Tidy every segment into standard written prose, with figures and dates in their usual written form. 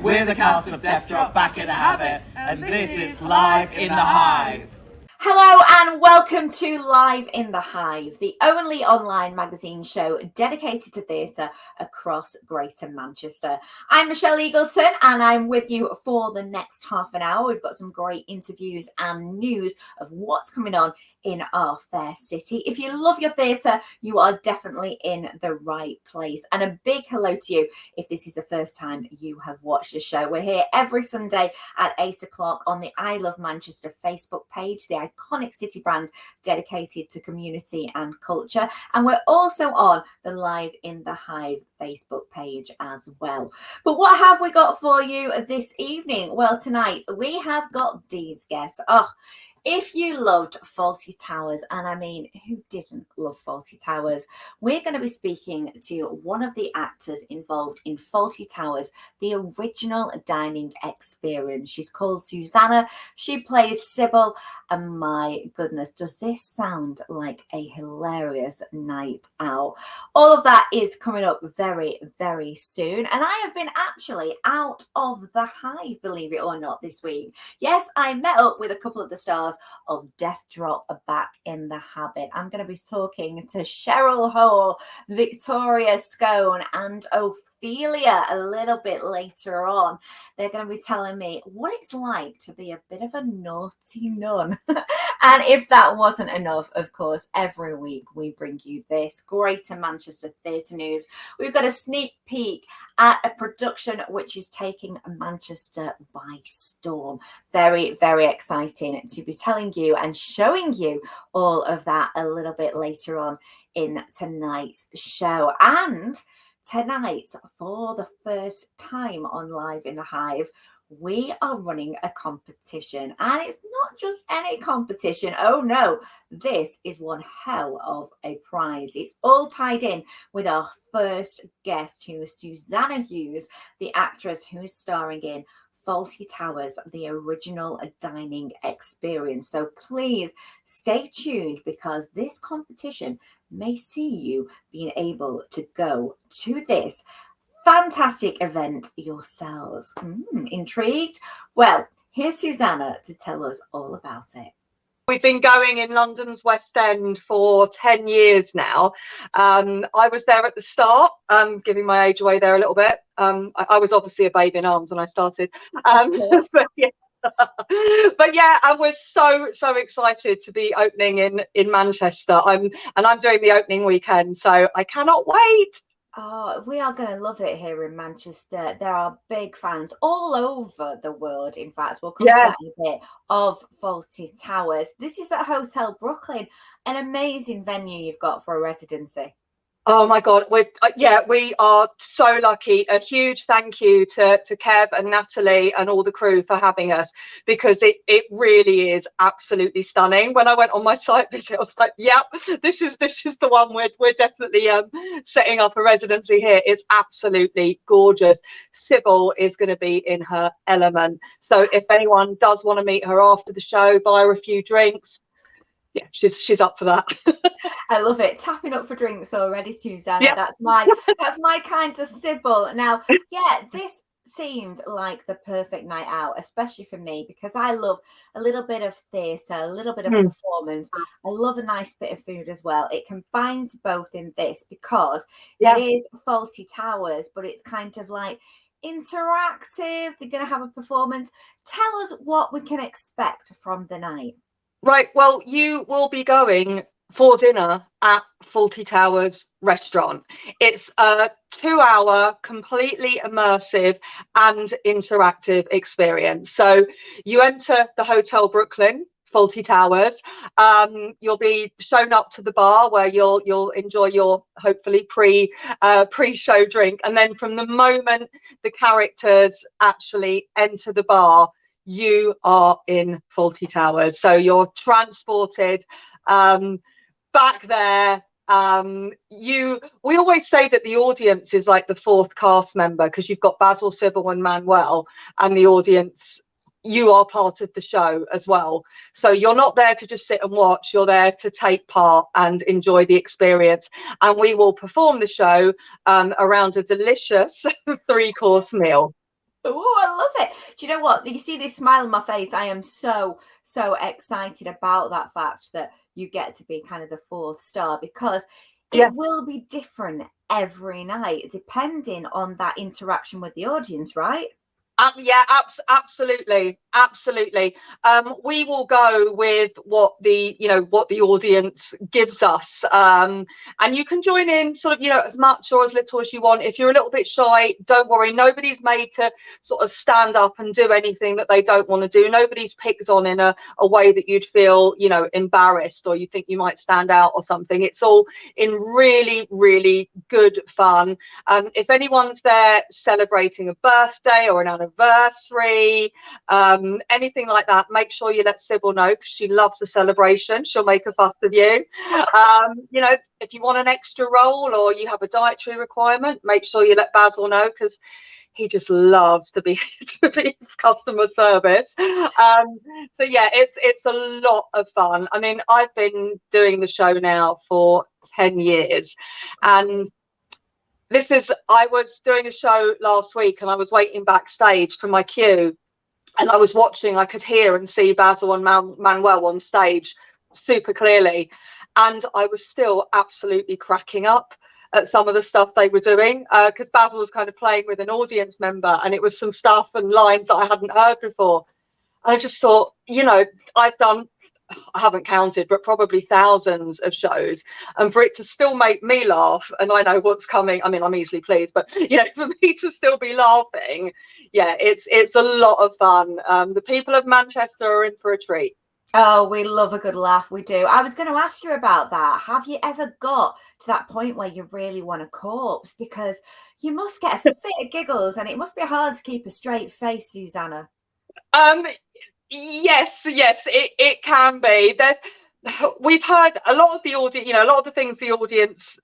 We're the cast of Deathdrop back in the habit, and this is Live in the Hive. Hello and welcome to Live in the Hive, the only online magazine show dedicated to theatre across Greater Manchester. I'm Michelle Eagleton and I'm with you for the next half an hour. We've got some great interviews and news of what's coming on in our fair city. If you love your theatre, you are definitely in the right place. And a big hello to you if this is the first time you have watched the show. We're here every Sunday at 8 o'clock on the I Love Manchester Facebook page, the iconic city brand dedicated to community and culture. And we're also on the Live in the Hive Facebook page as well. But what have we got for you this evening? Well, tonight we have got these guests. If you loved Fawlty Towers, and I mean, who didn't love Fawlty Towers? We're going to be speaking to one of the actors involved in Fawlty Towers, the original dining experience. She's called Suzanna. She plays Sybil. And my goodness, does this sound like a hilarious night out? All of that is coming up very, very soon. And I have been actually out of the Hive, believe it or not, this week. Yes, I met up with a couple of the stars of Deathdrop back in the habit. I'm going to be talking to Cheryl Hole, Victoria Scone, and Ophelia a little bit later on. They're going to be telling me what it's like to be a bit of a naughty nun. And if that wasn't enough, of course, every week we bring you this Greater Manchester theatre news. We've got a sneak peek at a production which is taking Manchester by storm. Very, very exciting to be telling you and showing you all of that a little bit later on in tonight's show. And tonight, for the first time on Live in the Hive, we are running a competition, and it's not just any competition. Oh no, this is one hell of a prize. It's all tied in with our first guest, who is Suzanna Hughes, the actress who is starring in Fawlty Towers, the original dining experience. So please stay tuned, because this competition may see you being able to go to this fantastic event yourselves. Intrigued? Well, here's Suzanna to tell us all about it. We've been going in London's West End for 10 years now. I was there at the start, giving my age away there a little bit. I was obviously a babe in arms when I started. But yeah, I was so excited to be opening in Manchester. I'm doing the opening weekend, so I cannot wait. Oh, we are going to love it here in Manchester. There are big fans all over the world. In fact, we'll come to that in a bit, of Fawlty Towers. This is at Hotel Brooklyn, an amazing venue you've got for a residency. Oh my God, we are so lucky. A huge thank you to Kev and Natalie and all the crew for having us, because it really is absolutely stunning. When I went on my site visit, I was like, yep, this is the one. We're definitely setting up a residency here. It's absolutely gorgeous. Sybil is going to be in her element. So if anyone does want to meet her after the show, buy her a few drinks. Yeah, she's up for that. I love it. Tapping up for drinks already, Susanna. Yeah. That's my kind of Sybil. Now, this seemed like the perfect night out, especially for me, because I love a little bit of theatre, a little bit of performance. I love a nice bit of food as well. It combines both in this, because it is Fawlty Towers, but it's kind of like interactive. They're going to have a performance. Tell us what we can expect from the night. Right, well, you will be going for dinner at Fawlty Towers restaurant. It's a 2-hour completely immersive and interactive experience. So you enter the Hotel Brooklyn, Fawlty Towers. You'll be shown up to the bar where you'll enjoy your hopefully pre-show drink, and then from the moment the characters actually enter the bar, you are in Fawlty Towers. So you're transported back there. We always say that the audience is like the fourth cast member, because you've got Basil, Sybil and Manuel, and the audience, you are part of the show as well. So you're not there to just sit and watch, you're there to take part and enjoy the experience. And we will perform the show around a delicious 3-course meal. Oh, I love it. Do you know what? You see this smile on my face. I am so excited about that fact that you get to be kind of the fourth star, because it will be different every night depending on that interaction with the audience, right? Yeah, absolutely. We will go with what the audience gives us, and you can join in sort of as much or as little as you want. If you're a little bit shy, don't worry. Nobody's made to sort of stand up and do anything that they don't want to do. Nobody's picked on in a way that you'd feel embarrassed or you think you might stand out or something. It's all in really, really good fun. If anyone's there celebrating a birthday or an anniversary, anything like that, make sure you let Sybil know, because she loves a celebration. She'll make a fuss of you. If you want an extra role or you have a dietary requirement, make sure you let Basil know, because he just loves to be customer service. So yeah, it's a lot of fun. I mean, I've been doing the show now for 10 years, and I was doing a show last week and I was waiting backstage for my cue, and I was watching, I could hear and see Basil and Manuel on stage super clearly, and I was still absolutely cracking up at some of the stuff they were doing, because Basil was kind of playing with an audience member, and it was some stuff and lines that I hadn't heard before. And I just thought, I haven't counted, but probably thousands of shows, and for it to still make me laugh, and I know what's coming. I mean, I'm easily pleased, but for me to still be laughing, yeah, it's a lot of fun. The people of Manchester are in for a treat. Oh, we love a good laugh. We do. I was going to ask you about that. Have you ever got to that point where you really want to corpse? Because you must get a fit of giggles, and it must be hard to keep a straight face, Suzanna. Yes, it can be. We've heard a lot of the audience, a lot of the things the audience,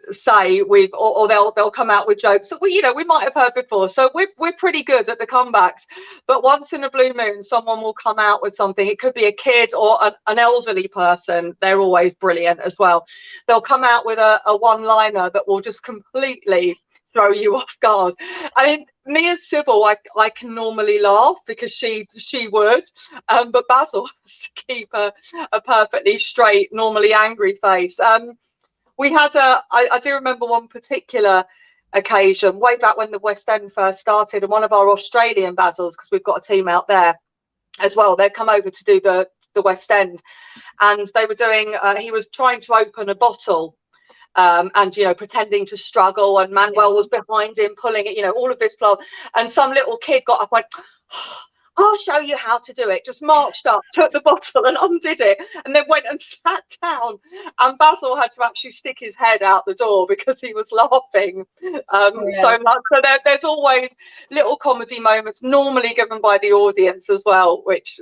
say or they'll come out with jokes that we might have heard before. So we're pretty good at the comebacks. But once in a blue moon, someone will come out with something. It could be a kid or an elderly person. They're always brilliant as well. They'll come out with a one-liner that will just completely throw you off guard. I mean, me as Sybil, I can normally laugh because she would, but Basil has to keep a perfectly straight, normally angry face. We had I do remember one particular occasion way back when the West End first started, and one of our Australian Basils, because we've got a team out there as well, they'd come over to do the West End, and they were doing he was trying to open a bottle, and pretending to struggle, and Manuel was behind him pulling it, all of this flow, and some little kid got up, went, I'll show you how to do it, just marched up, took the bottle and undid it, and then went and sat down, and Basil had to actually stick his head out the door because he was laughing so much. So there's always little comedy moments, normally given by the audience as well, which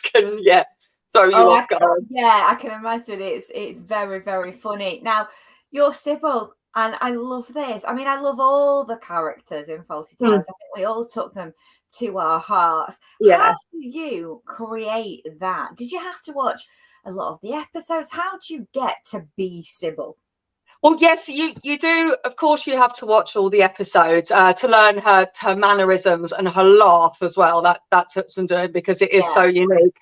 can throw you off guard. I can imagine. It's very, very funny. Now, you're Sybil, and I love this. I mean, I love all the characters in Fawlty Towers. I think we all took them to our hearts. How do you create that? Did you have to watch a lot of the episodes? How do you get to be Sybil? Well, yes, you do. Of course, you have to watch all the episodes to learn her mannerisms and her laugh as well. That took some doing, because it is so unique.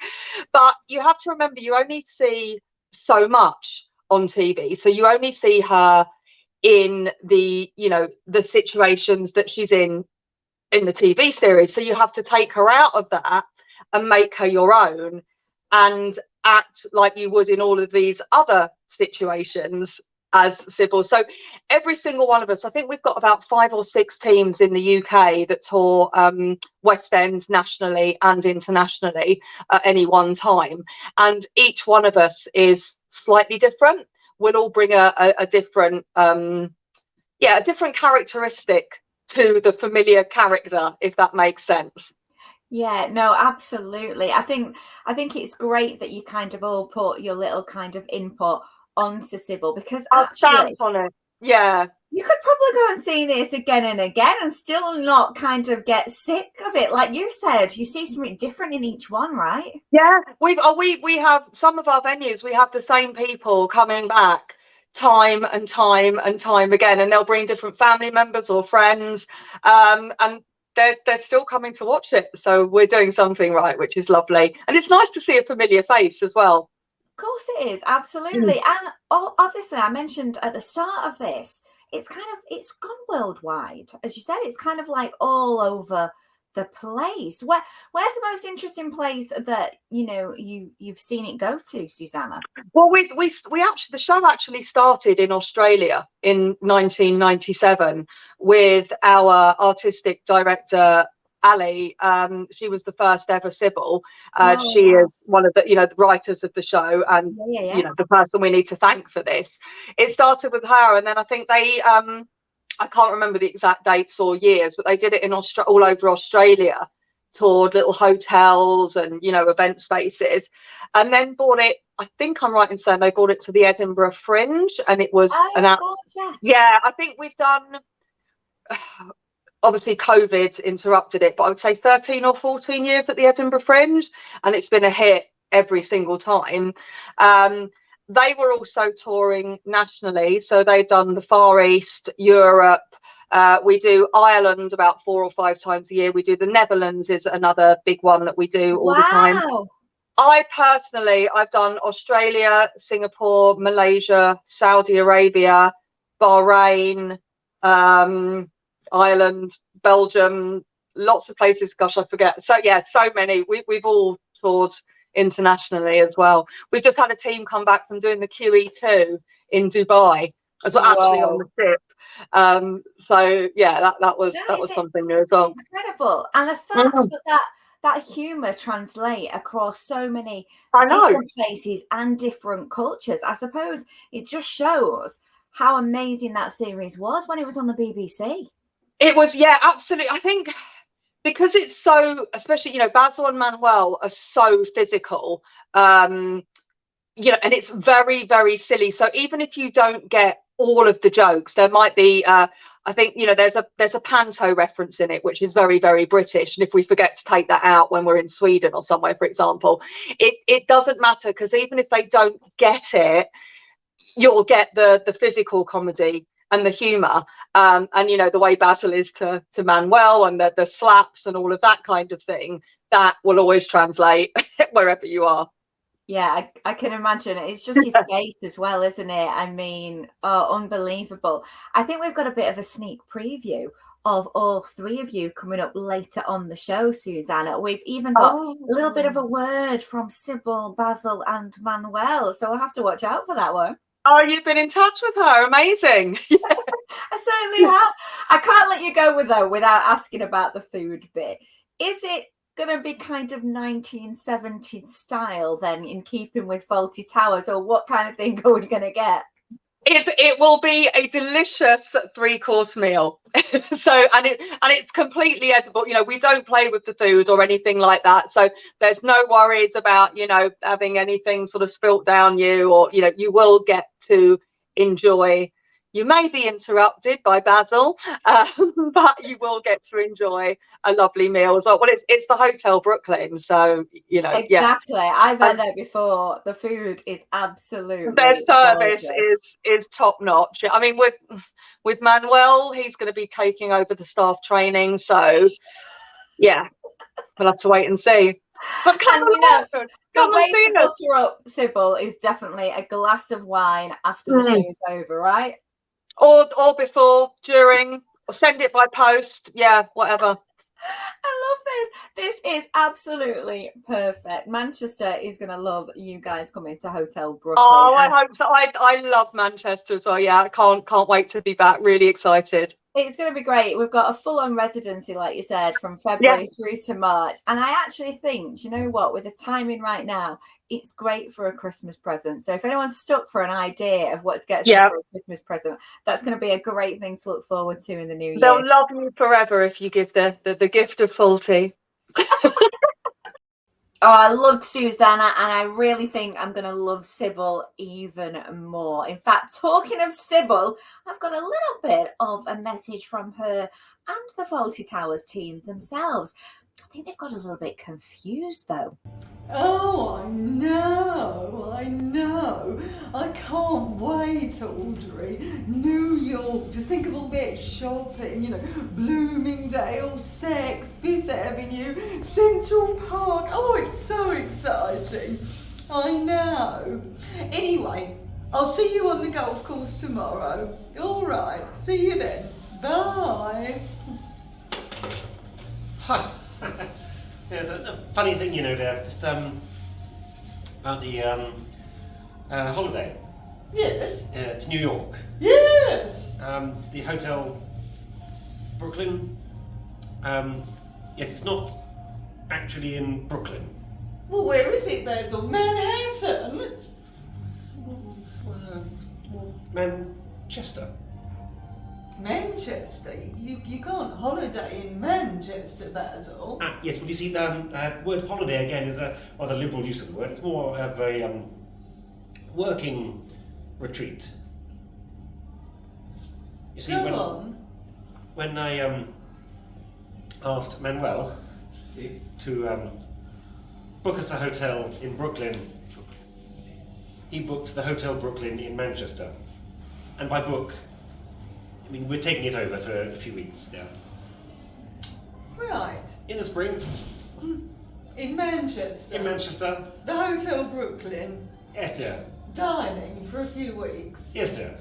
But you have to remember, you only see so much on TV, so you only see her in the situations that she's in the TV series. So you have to take her out of that and make her your own, and act like you would in all of these other situations as Sybil. So every single one of us, I think we've got about 5 or 6 teams in the UK that tour West End nationally and internationally at any one time, and each one of us is slightly different. We'll all bring a different a different characteristic to the familiar character, if that makes sense. Yeah, no, absolutely. I think it's great that you kind of all put your little kind of input onto Sybil, because I'll actually stamp on it. Yeah. You could probably go and see this again and again and still not kind of get sick of it. Like you said, you see something different in each one, right? Yeah, we have some of our venues, we have the same people coming back time and time and time again, and they'll bring different family members or friends, and they're still coming to watch it. So we're doing something right, which is lovely. And it's nice to see a familiar face as well. Of course it is, absolutely. And obviously, I mentioned at the start of this, it's gone worldwide. As you said, it's kind of like all over the place. Where's the most interesting place that you've seen it go to, Suzanna? Well, we actually, the show actually started in Australia in 1997 with our artistic director Ali. She was the first ever Sybil. She is one of the the writers of the show, and the person we need to thank for this. It started with her, and then I think they I can't remember the exact dates or years, but they did it in all over Australia, toured little hotels and event spaces, and then brought it. I think I'm right in saying they brought it to the Edinburgh Fringe, and it was I think we've done. Obviously COVID interrupted it, but I would say 13 or 14 years at the Edinburgh Fringe, and it's been a hit every single time. They were also touring nationally, so they've done the Far East, Europe. We do Ireland about 4 or 5 times a year. We do the Netherlands is another big one that we do all the time. I've done Australia, Singapore, Malaysia, Saudi Arabia, Bahrain, Ireland, Belgium, lots of places. Gosh, I forget. So yeah, so many. We've all toured internationally as well. We've just had a team come back from doing the QE2 in Dubai as well, actually on the ship. So yeah, that was something new as well. Incredible. And the fact that humour translate across so many different places and different cultures, I suppose it just shows how amazing that series was when it was on the BBC. It was, yeah, absolutely. I think because it's so, especially, Basil and Manuel are so physical, and it's very, very silly. So even if you don't get all of the jokes, there might be, I think, there's a panto reference in it, which is very, very British. And if we forget to take that out when we're in Sweden or somewhere, for example, it doesn't matter, because even if they don't get it, you'll get the physical comedy and the humor, and the way Basil is to Manuel, and the slaps and all of that kind of thing, that will always translate wherever you are. Yeah, I can imagine. It's just his face as well, isn't it? I mean, unbelievable. I think we've got a bit of a sneak preview of all 3 of you coming up later on the show, Suzanna. We've even got a little bit of a word from Sybil, Basil and Manuel, so we'll have to watch out for that one. Oh, you've been in touch with her. Amazing. I certainly have. I can't let you go without asking about the food bit. Is it going to be kind of 1970s style then, in keeping with Fawlty Towers, or what kind of thing are we going to get? It will be a delicious 3-course meal. So and it's completely edible. We don't play with the food or anything like that. So there's no worries about having anything sort of spilt down you, or you will get to enjoy. You may be interrupted by Basil, but you will get to enjoy a lovely meal as well. Well, it's the Hotel Brooklyn, so exactly. I've been there before. The food is absolutely their service gorgeous. is top notch. I mean, with Manuel, he's going to be taking over the staff training, so yeah, we'll have to wait and see. But come the way to butter up Sybil is definitely a glass of wine after the show is over, right? Or before, during, or send it by post. Yeah, whatever. I love this. This is absolutely perfect. Manchester is going to love you guys coming to Hotel Brooklyn. Oh, I hope so. I love Manchester as well. Yeah, I can't wait to be back. Really excited. It's going to be great. We've got a full-on residency, like you said, from February through to March. And I actually think, you know what, with the timing right now, it's great for a Christmas present. So if anyone's stuck for an idea of what to get for a Christmas present, that's going to be a great thing to look forward to in the new year. They'll love you forever if you give the gift of Fawlty. Oh, I loved Suzanna, and I really think I'm going to love Sybil even more. In fact, talking of Sybil, I've got a little bit of a message from her and the Fawlty Towers team themselves. I think they've got a little bit confused, though. Oh, I know. I can't wait, Audrey. New York, just think of all that shopping, Bloomingdale's, Saks, Fifth Avenue, Central Park. Oh, it's so exciting. I know. Anyway, I'll see you on the golf course tomorrow. All right, see you then. Bye. Huh. There's a funny thing, Dad, just about the holiday Yes. to New York. Yes. The hotel Brooklyn. Yes, it's not actually in Brooklyn. Well, where is it, Basil? Manhattan? Manchester. Manchester? You can't holiday in Manchester, Basil. Yes, well, you see, the word holiday again is a rather liberal use of the word. It's more of a working retreat. You see, when I asked Manuel to book us a hotel in Brooklyn, he booked the Hotel Brooklyn in Manchester. And by book, I mean we're taking it over for a few weeks now. Right. In the spring. In Manchester? In Manchester. The Hotel Brooklyn? Yes, dear. Dining for a few weeks? Yes, dear.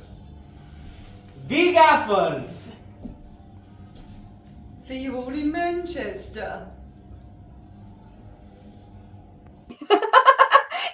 Big apples! See you all in Manchester?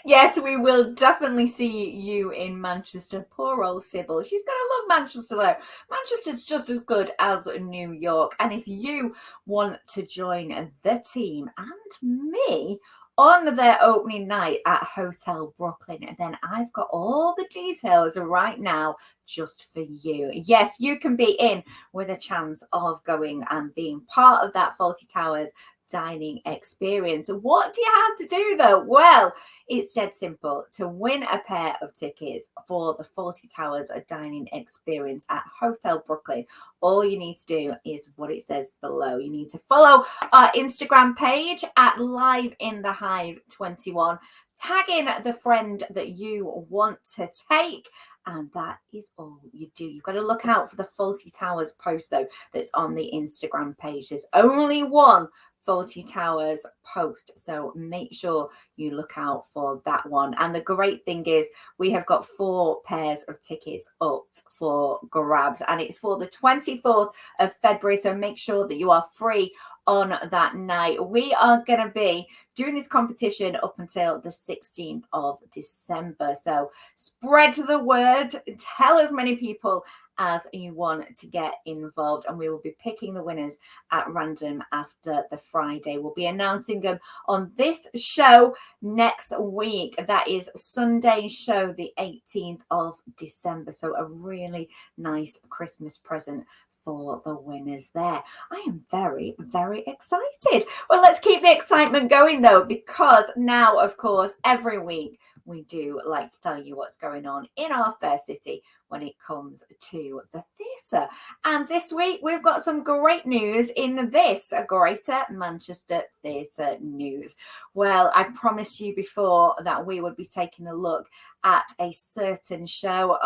Yes, we will definitely see you in Manchester. Poor old Sybil. She's going to love Manchester though. Manchester's just as good as New York. And if you want to join the team and me on their opening night at Hotel Brooklyn, then I've got all the details right now just for you. Yes, you can be in with a chance of going and being part of that Fawlty Towers dining experience. What do you have to do though? Well, it's dead simple. To win a pair of tickets for the Fawlty Towers dining experience at Hotel Brooklyn, all you need to do is what it says below. You need to follow our Instagram page at Live in the Hive 21, tag in the friend that you want to take, and that is all you do. You've got to look out for the Fawlty Towers post though that's on the Instagram page. There's only one Fawlty Towers post, so make sure you look out for that one. And the great thing is we have got 4 pairs of tickets up for grabs, and it's for the 24th of February, so make sure that you are free on that night. We are going to be doing this competition up until the 16th of December, so spread the word, tell as many people as you want to get involved, and we will be picking the winners at random after the Friday. We'll be announcing them on this show next week. That is Sunday's show, the 18th of December. So a really nice Christmas present for the winners there. I am very, very excited. Well, let's keep the excitement going though, because now, of course, every week we do like to tell you what's going on in our fair city when it comes to the theatre. And this week we've got some great news in this Greater Manchester Theatre News. Well, I promised you before that we would be taking a look at a certain show.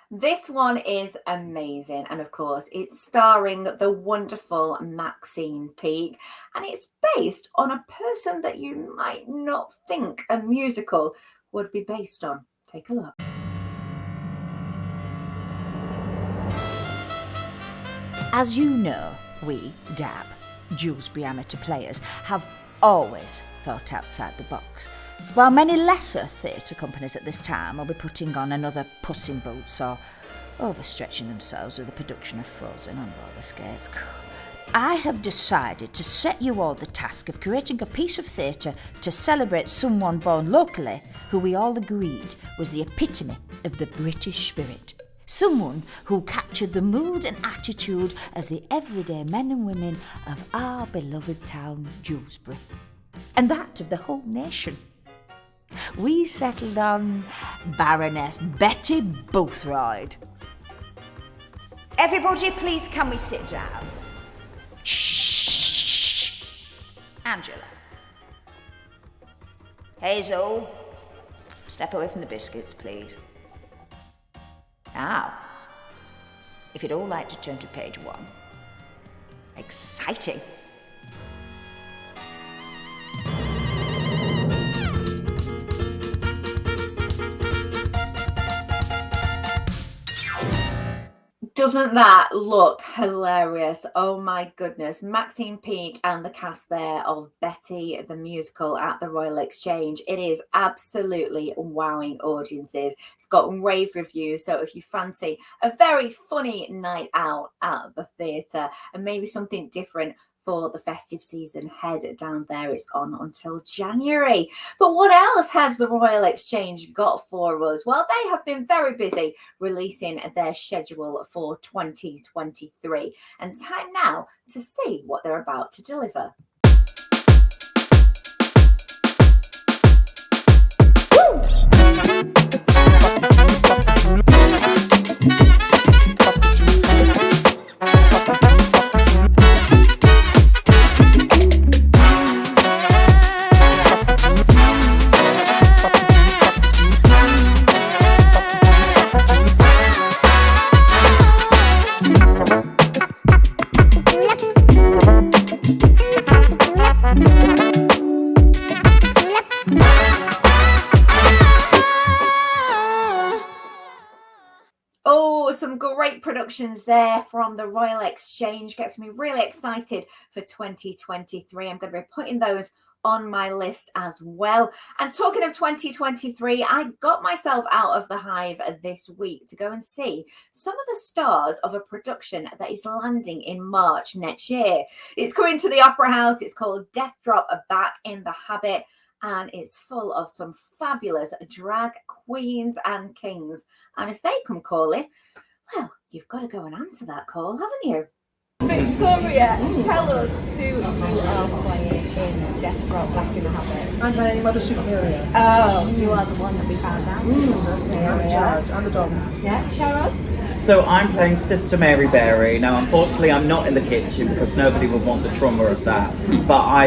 This one is amazing, and of course it's starring the wonderful Maxine Peake, and it's based on a person that you might not think a musical would be based on. Take a look. As you know, we, DAB, Dewsbury Amateur Players, have always thought outside the box. While many lesser theatre companies at this time will be putting on another Puss in Boots or overstretching themselves with the production of Frozen on roller skates, I have decided to set you all the task of creating a piece of theatre to celebrate someone born locally who we all agreed was the epitome of the British spirit. Someone who captured the mood and attitude of the everyday men and women of our beloved town, Dewsbury, and that of the whole nation. We settled on Baroness Betty Boothroyd. Everybody, please, can we sit down? Shh. Angela. Hazel, step away from the biscuits, please. Now, if you'd all like to turn to page 1. Exciting. Doesn't that look hilarious? Oh my goodness. Maxine Peake and the cast there of Betty the Musical at the Royal Exchange. It is absolutely wowing audiences. It's got rave reviews. So if you fancy a very funny night out at the theatre and maybe something different for the festive season, head down there. It's on until January. But what else has the Royal Exchange got for us? Well, they have been very busy releasing their schedule for 2023, and time now to see what they're about to deliver. Some great productions there from the Royal Exchange. Gets me really excited for 2023. I'm going to be putting those on my list as well. And talking of 2023, I got myself out of the Hive this week to go and see some of the stars of a production that is landing in March next year. It's coming to the Opera House. It's called Deathdrop, Back in the Habit. And it's full of some fabulous drag queens and kings. And if they come calling, well, you've got to go and answer that call, haven't you? Victoria, tell us who you are playing in Deathdrop, Back in the Habit. I'm playing Mother Superior. Oh, you are the one that we found out. I'm in charge. I'm the dog. Yeah, Cheryl? So I'm playing Sister Mary Berry. Now, unfortunately, I'm not in the kitchen because nobody would want the trauma of that. But I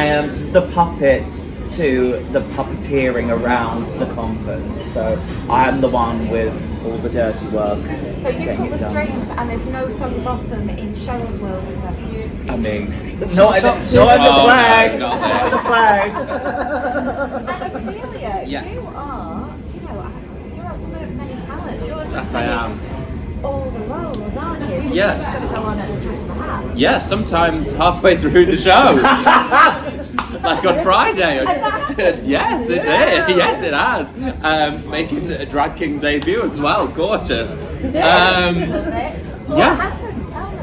am the puppet to the puppeteering around the convent. So I am the one with all the dirty work. So you pull the strings and there's no soggy bottom in Cheryl's world, is there? I mean, not in the flag. Not in the flag. And Ophelia, Yes. you are, you're a woman of many talents. You're just Yes, I am. all the roles, aren't you? So Yes. you're just going to go on at the drop of a hat. Yeah, sometimes halfway through the show. Like on Friday. Yes, it did. Yes, it has. Making a drag king debut as well. Gorgeous. Love it. What Yes. happened? Tell me.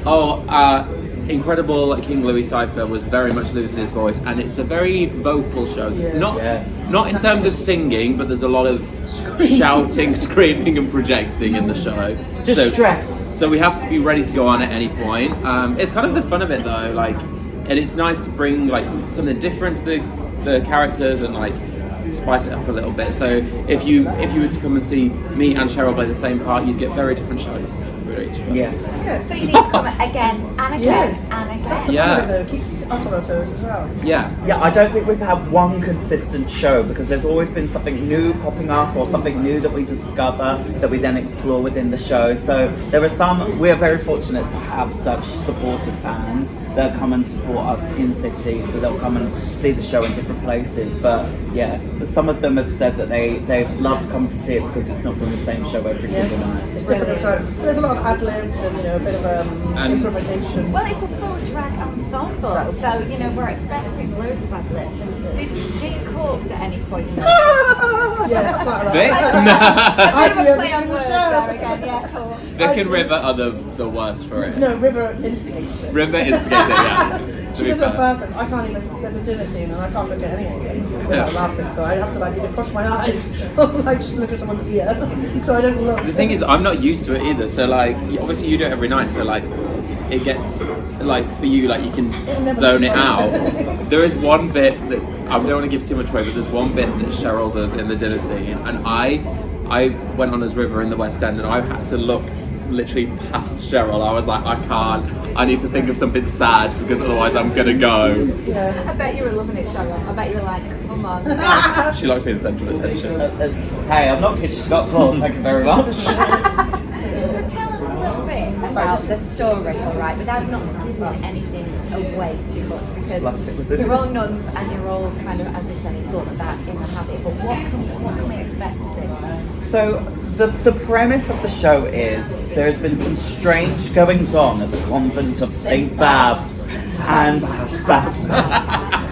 Oh, incredible King Louis Cypher was very much losing his voice, and it's a very vocal show. Not in terms of singing, but there's a lot of shouting, screaming, and projecting in the show. Distressed. So we have to be ready to go on at any point. It's kind of the fun of it though, and it's nice to bring like something different to the characters and like spice it up a little bit. So if you were to come and see me and Cheryl play the same part, you'd get very different shows for each of us. Yes. So you need to come again and again Yes. and again. That's the Yeah. fun of it though. Keeps us on our toes as well. Yeah. Yeah, I don't think we've had one consistent show because there's always been something new popping up or something new that we discover that we then explore within the show. So there are some, we're very fortunate to have such supportive fans that come and support us in city, so they'll come and see the show in different places. But yeah, some of them have said that they've loved coming to see it because it's not been the same show every single night. It's different. So there's a lot of ad libs and a bit of improvisation. Well, it's a full drag ensemble, so we're expecting loads of ad libs. Did you corpse at any point? Yeah, quite right. Vic? I do every Play on single words show. there again, yeah, cool. Vic and River are the worst for it. No, River instigates it. River instigates it, yeah. She does it on purpose. I can't even. There's a dinner scene and I can't look at anything without laughing. So I have to either cross my eyes or just look at someone's ear. So I don't look. The thing is, I'm not used to it either. So obviously you do it every night. So it gets for you you can zone it out. There is one bit that I don't want to give too much away, but there's one bit that Cheryl does in the dinner scene, and I went on as River in the West End, and I had to look literally past Cheryl, I was like, I need to think of something sad because otherwise I'm gonna go. Yeah. I bet you were loving it, Cheryl. I bet you were like, come on. She likes being the centre of attention. Hey, I'm not kidding. Scott Claus. Thank you very much. So tell us a little bit about the story, all right, without not giving anything away too much, because you're all nuns and you're all kind of, as I said, thought of that in the habit. But what can we expect to see? So the premise of the show is there has been some strange goings on at the convent of St. Babs and Babs.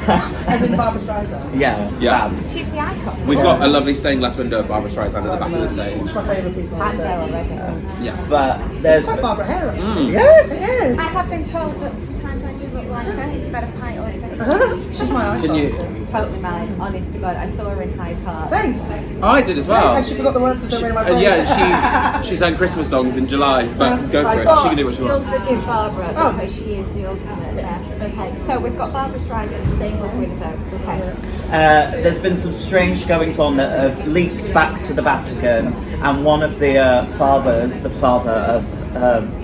As in Barbara Streisand. Yeah, Yeah. Babs. She's the icon. We've got a lovely stained glass window of Barbara Streisand at the back of the stage. It's my favourite piece of I'm art. there already. Yeah. But It's there's quite Barbara Hare, actually. yes. It is. I have been told that sometimes I do look like her. It's better pint or two. She's my icon. Can you? Totally mine, honest to God. I saw her in Hyde Park. Same. I did as well. And she forgot the words to Don't Rain My And Parade. yeah, she sang Christmas songs in July, but go for it. She can do what she You'll wants. forgive Barbara Oh. because she is the ultimate there. Okay, so we've got Barbara Streisand, stained glass window. Okay. There's been some strange goings on that have leaked back to the Vatican, and one of the fathers, the father of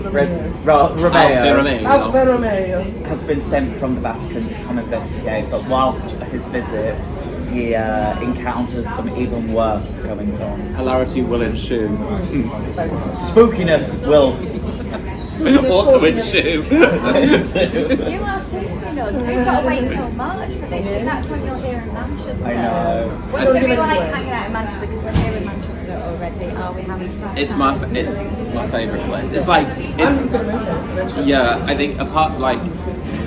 Romeo, Alfa Romeo. has been sent from the Vatican to come investigate. But whilst his visit, he encounters some even worse goings on. Hilarity will ensue. Spookiness will. Also ensue. You are teasing us. We've got to wait until March for this because that's when you're here in Manchester. I know. What's it going to be like hanging out in Manchester because we're here in Manchester already? Are we having fun? It's my favourite place. It's like yeah. I think apart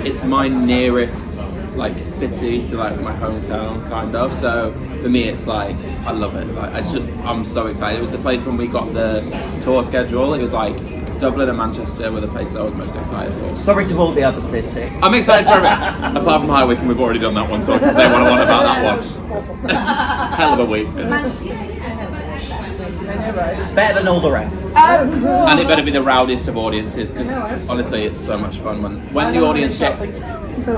it's my nearest city to my hometown kind of. So for me, it's I love it. I'm so excited. It was the place when we got the tour schedule. It was Dublin and Manchester were the places I was most excited for. Sorry to all the other city. I'm excited for everything. Apart from Highwick, and we've already done that one, so I can say what I want about that one. Hell of a week. Better than all the rest. And it better be the rowdiest of audiences, because honestly, it's so much fun when the audience No,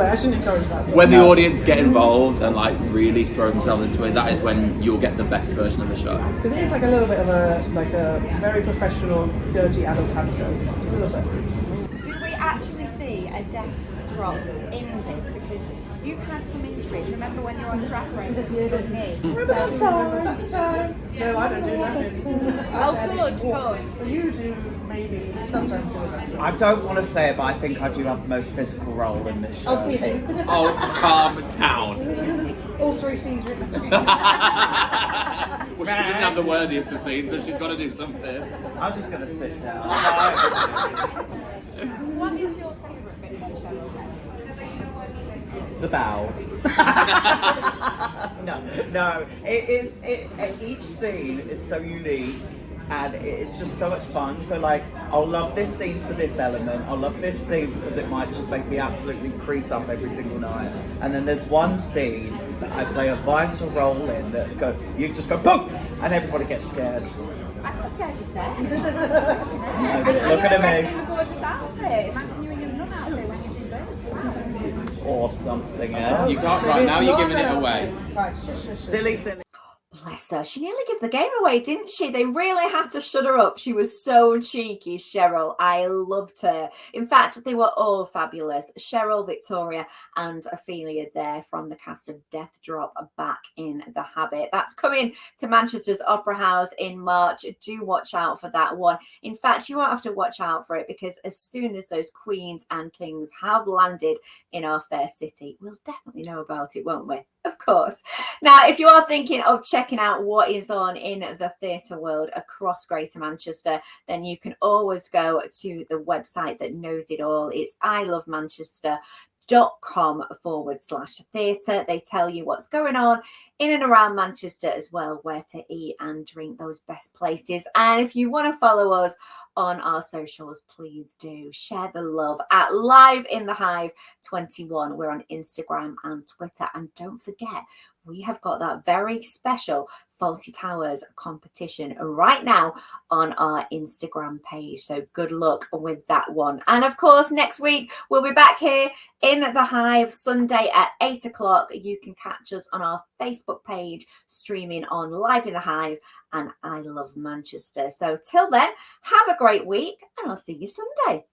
I shouldn't encourage that. when the audience get involved and really throw themselves into it. That is when you'll get the best version of the show. Because it is a little bit of a very professional, dirty adult panto. Just a little bit. Do we actually see a death drop in this? Because you've had some injuries. Remember when you were on Drag Race with me? Remember that time? No, I don't do that. Oh, good. You do maybe sometimes do that. I don't want to say it, but I think I do have the most physical role in this show. Oh, yeah. Oh, calm down. All three scenes written between. Well, she doesn't have the wordiest of scenes, so she's got to do something. I'm just going to sit down. What is your favourite bit of the show? The bows. no. It is. Each scene is so unique, and it's just so much fun. So I'll love this scene for this element. I'll love this scene because it might just make me absolutely crease up every single night. And then there's one scene that I play a vital role in that you just go boom, and everybody gets scared. I'm not scared just there. Look at me. In a gorgeous outfit. Imagine you in your nun outfit when you do this. Or something else. You can't right now. You're giving it away. Right, Silly. Bless her. She nearly gave the game away, didn't she? They really had to shut her up. She was so cheeky, Cheryl. I loved her. In fact, they were all fabulous. Cheryl, Victoria, and Ophelia there from the cast of Deathdrop back in the habit. That's coming to Manchester's Opera House in March. Do watch out for that one. In fact, you won't have to watch out for it because as soon as those queens and kings have landed in our fair city, we'll definitely know about it, won't we? Of course. Now, if you are thinking of checking out what is on in the theatre world across Greater Manchester, then you can always go to the website that knows it all. It's ilovemanchester.com/theatre. They tell you what's going on in and around Manchester as well, where to eat and drink, those best places. And if you want to follow us on our socials, please do share the love at Live in the Hive 21. We're on Instagram and Twitter. And don't forget, we have got that very special Faulty Towers competition right now on our Instagram page. So good luck with that one. And of course, next week we'll be back here in the Hive Sunday at 8 o'clock. You can catch us on our Facebook page, streaming on Live in the Hive and I Love Manchester. So till then, have a great week and I'll see you Sunday.